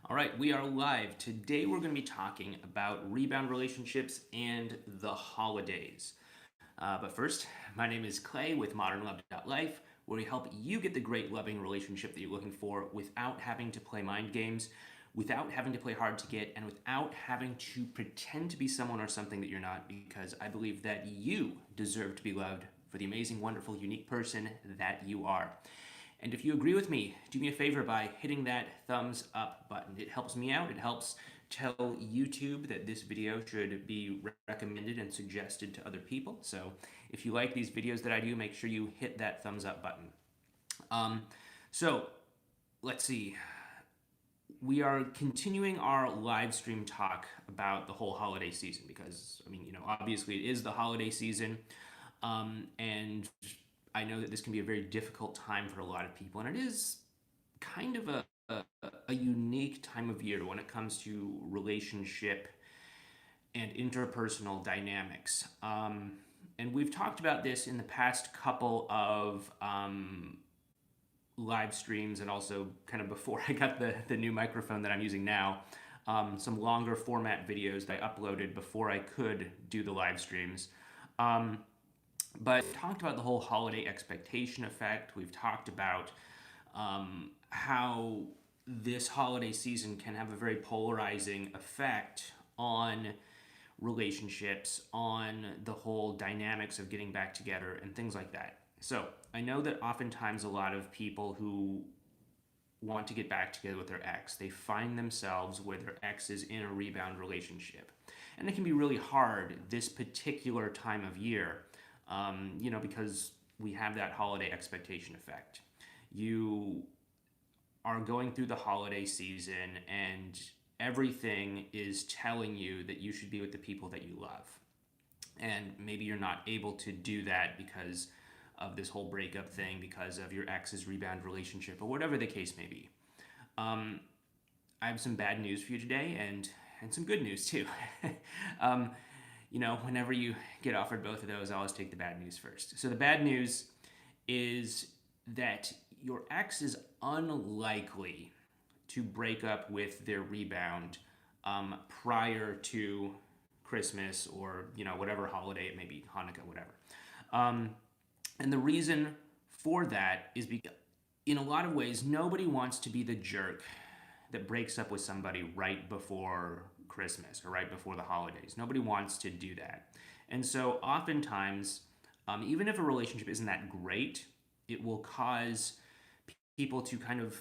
All right, we are live. Today we're going to be talking about rebound relationships and the holidays. But first, my name is Clay with ModernLove.life, where we help you get the great loving relationship that you're looking for without having to play mind games, without having to play hard to get, and without having to pretend to be someone or something that you're not, because I believe that you deserve to be loved for the amazing, wonderful, unique person that you are. And if you agree with me, do me a favor by hitting that thumbs up button. It helps me out. It helps tell YouTube that this video should be recommended and suggested to other people. So if you like these videos that I do, make sure you hit that thumbs up button. Um, so let's see. We are continuing our live stream talk about the whole holiday season because, obviously it is the holiday season. And I know that this can be a very difficult time for a lot of people, and it is kind of a unique time of year when it comes to relationship and interpersonal dynamics. And we've talked about this in the past couple of live streams, and also kind of before I got the new microphone that I'm using now. Some longer format videos that I uploaded before I could do the live streams. But we've talked about the whole holiday expectation effect. We've talked about how this holiday season can have a very polarizing effect on relationships, on the whole dynamics of getting back together, and things like that. So I know that oftentimes a lot of people who want to get back together with their ex, they find themselves where their ex is in a rebound relationship. And it can be really hard this particular time of year, because we have that holiday expectation effect. You are going through the holiday season and everything is telling you that you should be with the people that you love. And maybe you're not able to do that because of this whole breakup thing, because of your ex's rebound relationship, or whatever the case may be. I have some bad news for you today, and some good news too. Whenever you get offered both of those, I always take the bad news first. So the bad news is that your ex is unlikely to break up with their rebound prior to Christmas, or whatever holiday it may be, Hanukkah, whatever. And the reason for that is because, in a lot of ways, nobody wants to be the jerk that breaks up with somebody right before Christmas or right before the holidays. Nobody wants to do that. And so oftentimes, even if a relationship isn't that great, it will cause people to kind of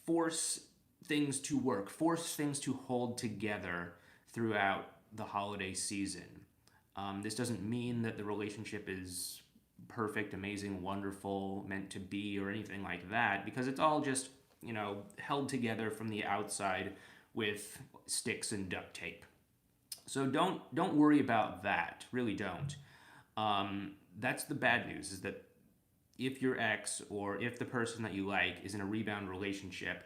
force things to work, force things to hold together throughout the holiday season. This doesn't mean that the relationship is perfect, amazing, wonderful, meant to be, or anything like that, because it's all just, held together from the outside with sticks and duct tape. So don't worry about that. Really don't. That's the bad news, is that if your ex, or if the person that you like is in a rebound relationship,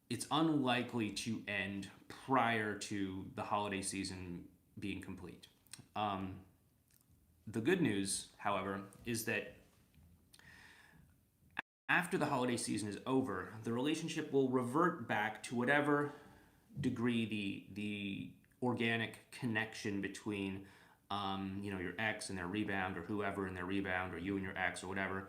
it's unlikely to end prior to the holiday season being complete. The good news, however, is that after the holiday season is over, the relationship will revert back to whatever degree the organic connection between your ex and their rebound, or whoever in their rebound, or you and your ex, or whatever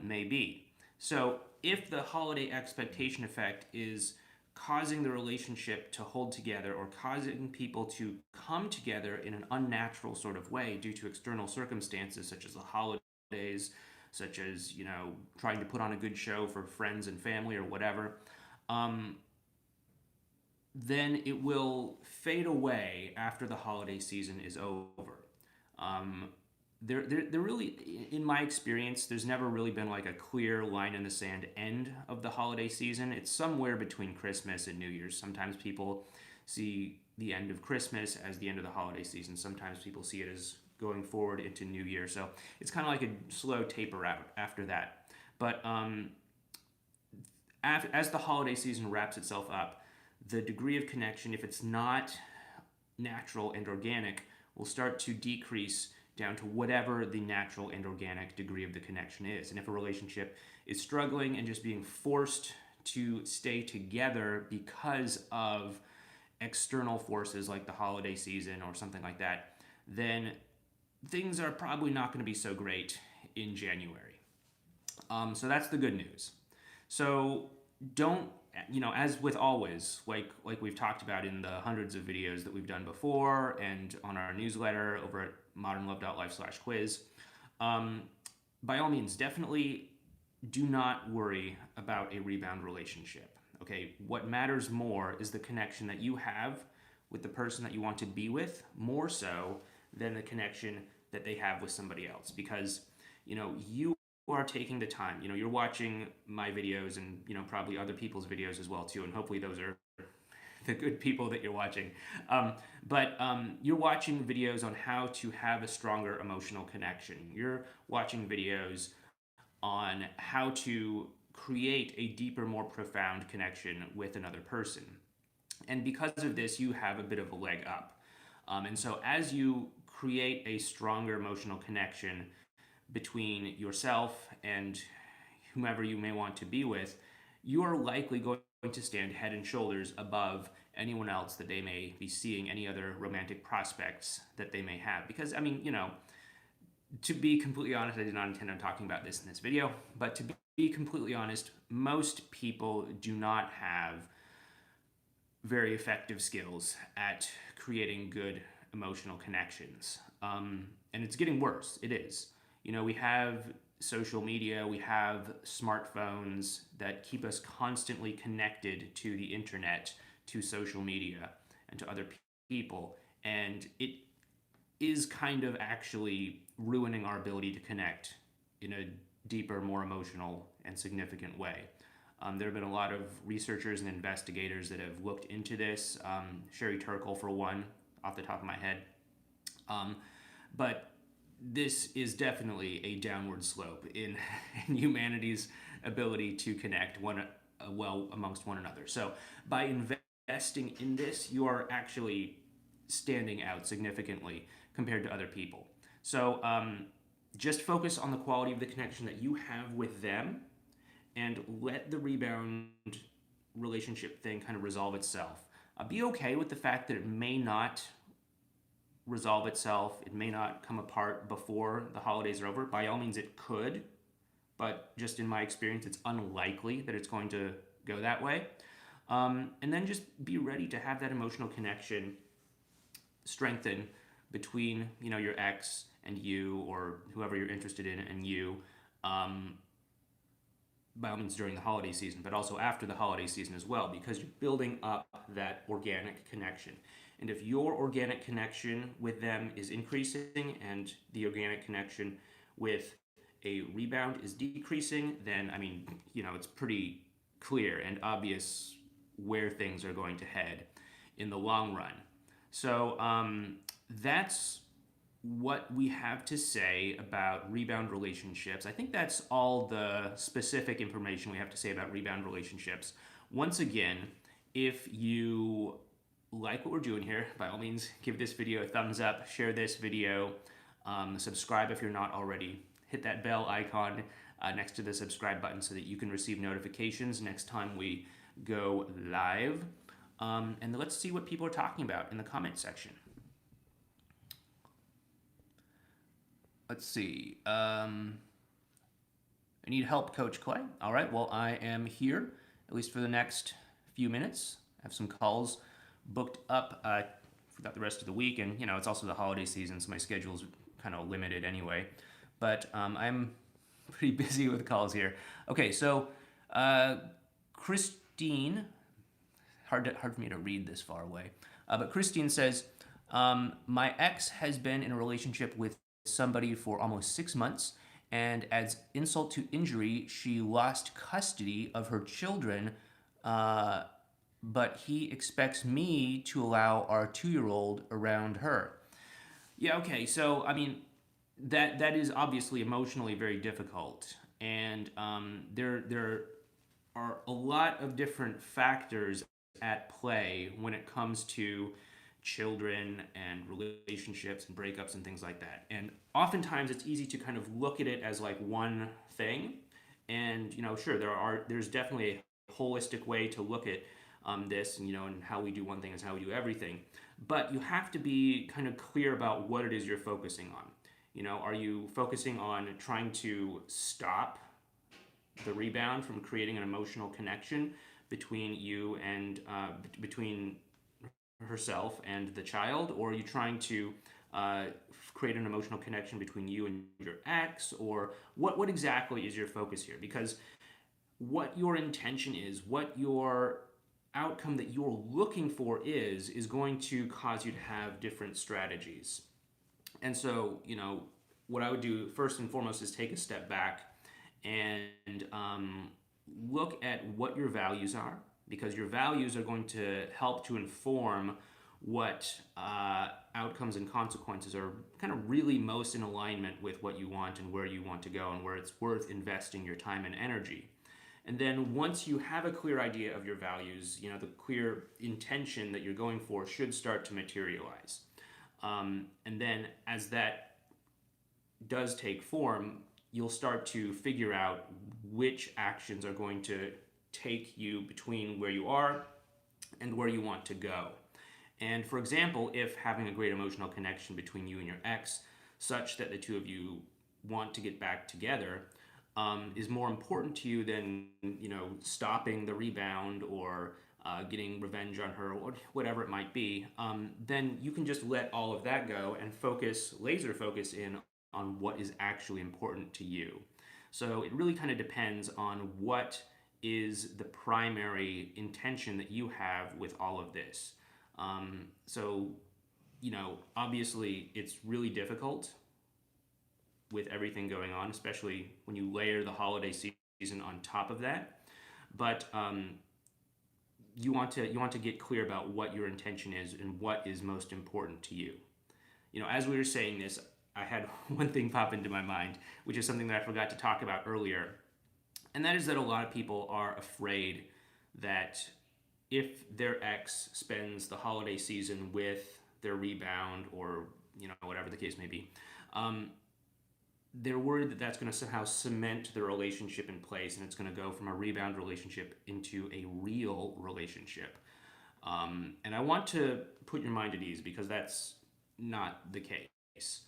may be. So if the holiday expectation effect is causing the relationship to hold together, or causing people to come together in an unnatural sort of way due to external circumstances such as the holidays, such as trying to put on a good show for friends and family, or whatever, then it will fade away after the holiday season is over. There really, in my experience, there's never really been like a clear line in the sand end of the holiday season. It's somewhere between Christmas and New Year's. Sometimes people see the end of Christmas as the end of the holiday season. Sometimes people see it as going forward into New Year. So it's kind of like a slow taper out after that. But as the holiday season wraps itself up, the degree of connection, if it's not natural and organic, will start to decrease down to whatever the natural and organic degree of the connection is. And if a relationship is struggling and just being forced to stay together because of external forces like the holiday season or something like that, then things are probably not going to be so great in January. So that's the good news. So don't, as with always, like we've talked about in the hundreds of videos that we've done before and on our newsletter over at modernlove.life/quiz, by all means, definitely do not worry about a rebound relationship. Okay, what matters more is the connection that you have with the person that you want to be with, more so than the connection that they have with somebody else. Because, you are taking the time. You're watching my videos and, probably other people's videos as well, too. And hopefully those are the good people that you're watching. But you're watching videos on how to have a stronger emotional connection. You're watching videos on how to create a deeper, more profound connection with another person. And because of this, you have a bit of a leg up. And so as you create a stronger emotional connection between yourself and whomever you may want to be with, you are likely going to stand head and shoulders above anyone else that they may be seeing, any other romantic prospects that they may have. Because, to be completely honest, I did not intend on talking about this in this video, but to be completely honest, most people do not have very effective skills at creating good emotional connections. And it's getting worse. It is. We have social media, we have smartphones that keep us constantly connected to the internet, to social media, and to other people. And it is kind of actually ruining our ability to connect in a deeper, more emotional, and significant way. There have been a lot of researchers and investigators that have looked into this. Sherry Turkle, for one, off the top of my head. But this is definitely a downward slope in humanity's ability to connect well amongst one another. So by investing in this, you are actually standing out significantly compared to other people. So just focus on the quality of the connection that you have with them, and let the rebound relationship thing kind of resolve itself. Be okay with the fact that it may not resolve itself. It may not come apart before the holidays are over. By all means, it could, but just in my experience, it's unlikely that it's going to go that way. And then just be ready to have that emotional connection strengthen between, your ex and you, or whoever you're interested in and you, by all means during the holiday season, but also after the holiday season as well, because you're building up that organic connection. And if your organic connection with them is increasing and the organic connection with a rebound is decreasing, then, it's pretty clear and obvious where things are going to head in the long run. So that's what we have to say about rebound relationships. I think that's all the specific information we have to say about rebound relationships. Once again, if you like what we're doing here, by all means, give this video a thumbs up, share this video, subscribe if you're not already. Hit that bell icon next to the subscribe button so that you can receive notifications next time we go live. And let's see what people are talking about in the comment section. Let's see. I need help, Coach Clay. All right, well, I am here, at least for the next few minutes. I have some calls booked up throughout the rest of the week, and, it's also the holiday season, so my schedule is kind of limited anyway. But I'm pretty busy with calls here. Okay, so Christine, hard for me to read this far away, but Christine says, my ex has been in a relationship with somebody for almost 6 months, and as insult to injury, she lost custody of her children, but he expects me to allow our 2-year-old around her. Yeah, okay, so, that is obviously emotionally very difficult, and there are a lot of different factors at play when it comes to children and relationships and breakups and things like that. And oftentimes it's easy to kind of look at it as like one thing. And, sure, there's definitely holistic way to look at this, and how we do one thing is how we do everything. But you have to be kind of clear about what it is you're focusing on. Are you focusing on trying to stop the rebound from creating an emotional connection between you and between herself and the child, or are you trying to uh, create an emotional connection between you and your ex, or what exactly is your focus here? Because what your intention is, what your outcome that you're looking for is going to cause you to have different strategies. And so, what I would do first and foremost is take a step back and look at what your values are, because your values are going to help to inform what outcomes and consequences are kind of really most in alignment with what you want and where you want to go and where it's worth investing your time and energy. And then once you have a clear idea of your values, the clear intention that you're going for should start to materialize. And then as that does take form, you'll start to figure out which actions are going to take you between where you are and where you want to go. And for example, if having a great emotional connection between you and your ex, such that the two of you want to get back together, is more important to you than stopping the rebound or getting revenge on her or whatever it might be, then you can just let all of that go and laser focus in on what is actually important to you. So it really kind of depends on what is the primary intention that you have with all of this. So, obviously it's really difficult with everything going on, especially when you layer the holiday season on top of that. But you want to get clear about what your intention is and what is most important to you. As we were saying this, I had one thing pop into my mind, which is something that I forgot to talk about earlier, and that is that a lot of people are afraid that if their ex spends the holiday season with their rebound, or whatever the case may be, they're worried that that's going to somehow cement the relationship in place, and it's going to go from a rebound relationship into a real relationship. And I want to put your mind at ease, because that's not the case.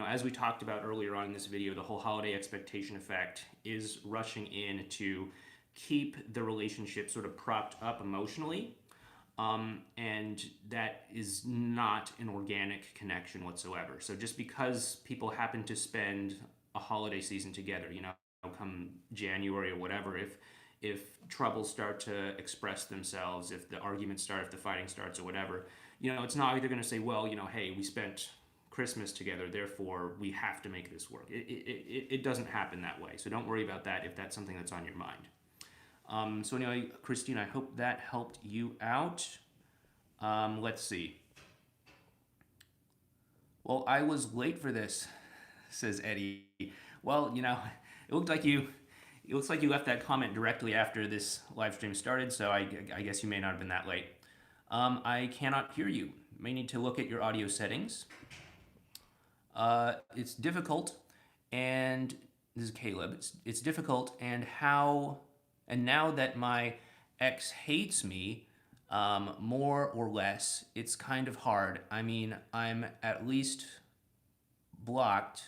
As we talked about earlier on in this video, the whole holiday expectation effect is rushing in to keep the relationship sort of propped up emotionally. And that is not an organic connection whatsoever. So just because people happen to spend a holiday season together, come January or whatever, if troubles start to express themselves, if the arguments start, if the fighting starts or whatever, it's not like they're going to say, well, hey, we spent Christmas together, therefore we have to make this work. It doesn't happen that way. So don't worry about that if that's something that's on your mind. So anyway, Christine, I hope that helped you out. Let's see. Well, I was late for this, says Eddie. Well, it looked like you it looks like you left that comment directly after this live stream started, so I guess you may not have been that late. I cannot hear you. May need to look at your audio settings. It's difficult, and this is Caleb. It's difficult, and now that my ex hates me, more or less, it's kind of hard. I mean, I'm at least blocked,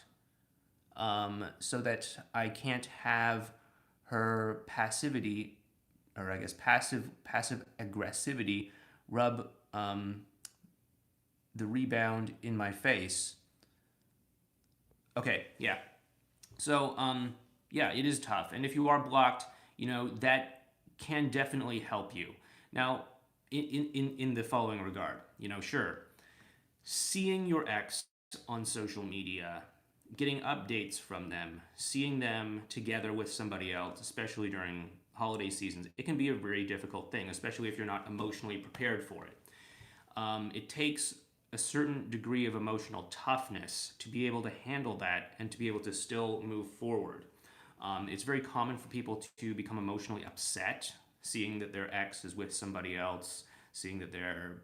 so that I can't have her passivity, or I guess passive aggressivity, rub the rebound in my face. Okay, yeah. So, yeah, it is tough. And if you are blocked, that can definitely help you. Now, in the following regard, sure, seeing your ex on social media, getting updates from them, seeing them together with somebody else, especially during holiday seasons, it can be a very difficult thing, especially if you're not emotionally prepared for it. It takes a certain degree of emotional toughness to be able to handle that and to be able to still move forward. It's very common for people to become emotionally upset seeing that their ex is with somebody else, seeing that they're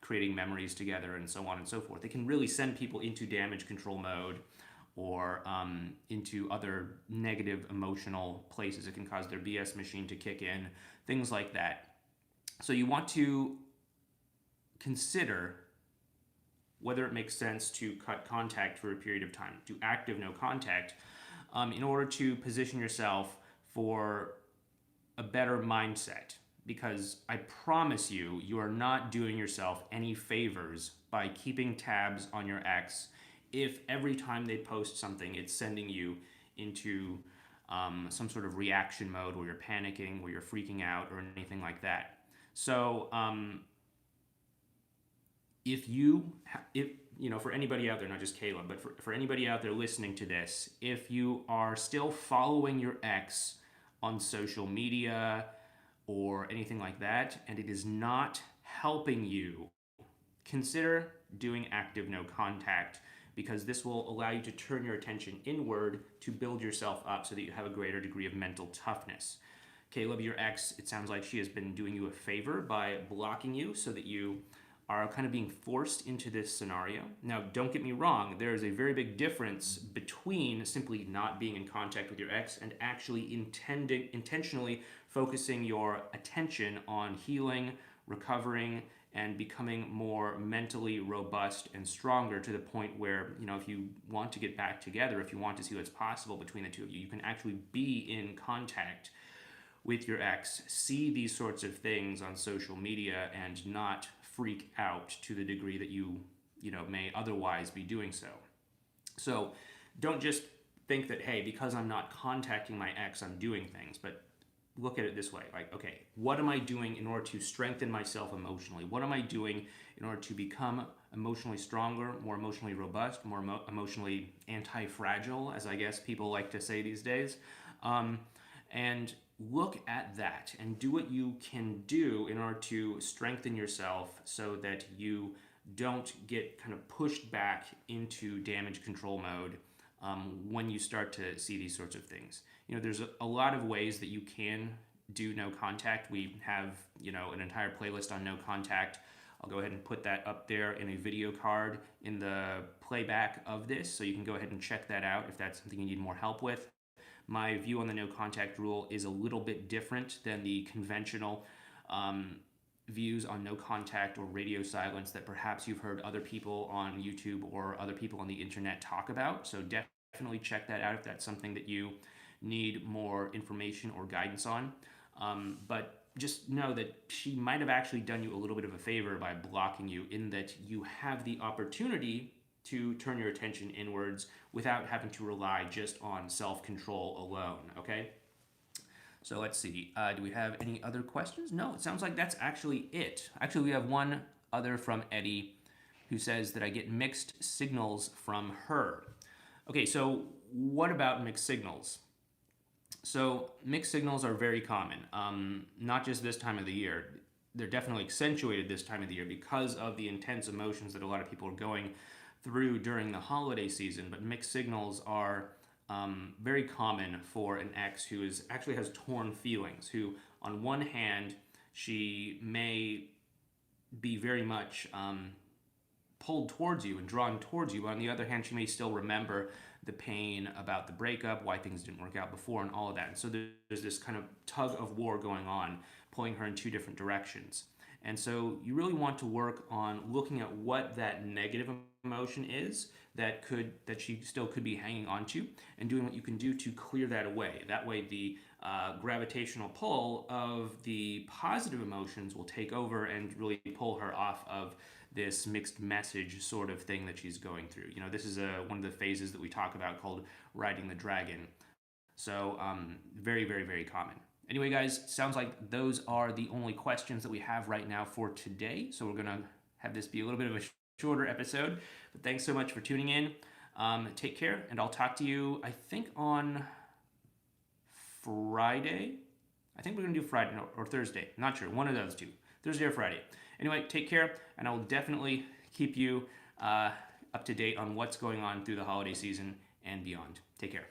creating memories together, and so on and so forth. It can really send people into damage control mode, or into other negative emotional places. It can cause their BS machine to kick in, things like that. So you want to consider whether it makes sense to cut contact for a period of time, do active no contact, in order to position yourself for a better mindset. Because I promise you, you are not doing yourself any favors by keeping tabs on your ex if every time they post something, it's sending you into some sort of reaction mode where you're panicking, where you're freaking out, or anything like that. So, if for anybody out there, not just Caleb, but for anybody out there listening to this, if you are still following your ex on social media or anything like that, and it is not helping you, consider doing active no contact, because this will allow you to turn your attention inward to build yourself up so that you have a greater degree of mental toughness. Caleb, your ex, it sounds like she has been doing you a favor by blocking you so that you are kind of being forced into this scenario. Now, don't get me wrong, there is a very big difference between simply not being in contact with your ex and actually intentionally focusing your attention on healing, recovering, and becoming more mentally robust and stronger to the point where, if you want to get back together, if you want to see what's possible between the two of you, you can actually be in contact with your ex, see these sorts of things on social media, and not freak out to the degree that you may otherwise be doing so. So don't just think that, hey, because I'm not contacting my ex, I'm doing things, but look at it this way. Like, okay, what am I doing in order to strengthen myself emotionally? What am I doing in order to become emotionally stronger, more emotionally robust, more emotionally anti-fragile, as I guess people like to say these days? And look at that and do what you can do in order to strengthen yourself so that you don't get kind of pushed back into damage control mode when you start to see these sorts of things. There's a lot of ways that you can do no contact. We have, an entire playlist on no contact. I'll go ahead and put that up there in a video card in the playback of this, so you can go ahead and check that out if that's something you need more help with. My view on the no contact rule is a little bit different than the conventional views on no contact or radio silence that perhaps you've heard other people on YouTube or other people on the internet talk about. So definitely check that out if that's something that you need more information or guidance on. But just know that she might have actually done you a little bit of a favor by blocking you, in that you have the opportunity to turn your attention inwards without having to rely just on self-control alone, okay? So let's see, do we have any other questions? No, it sounds like that's actually it. Actually, we have one other from Eddie, who says that I get mixed signals from her. Okay, so what about mixed signals? So mixed signals are very common, not just this time of the year. They're definitely accentuated this time of the year because of the intense emotions that a lot of people are going through during the holiday season. But mixed signals are very common for an ex who actually has torn feelings, who on one hand, she may be very much pulled towards you and drawn towards you, but on the other hand, she may still remember the pain about the breakup, why things didn't work out before, and all of that. And so there's this kind of tug of war going on, pulling her in two different directions. And so you really want to work on looking at what that negative emotion is that she still could be hanging on to, and doing what you can do to clear that away. That way the gravitational pull of the positive emotions will take over and really pull her off of this mixed message sort of thing that she's going through. This is one of the phases that we talk about called riding the dragon. So very, very, very common. Anyway, guys, sounds like those are the only questions that we have right now for today. So we're going to have this be a little bit of a shorter episode. But thanks so much for tuning in. Take care, and I'll talk to you, I think, on Friday. I think we're going to do Friday or Thursday. Not sure. One of those two. Thursday or Friday. Anyway, take care, and I will definitely keep you up to date on what's going on through the holiday season and beyond. Take care.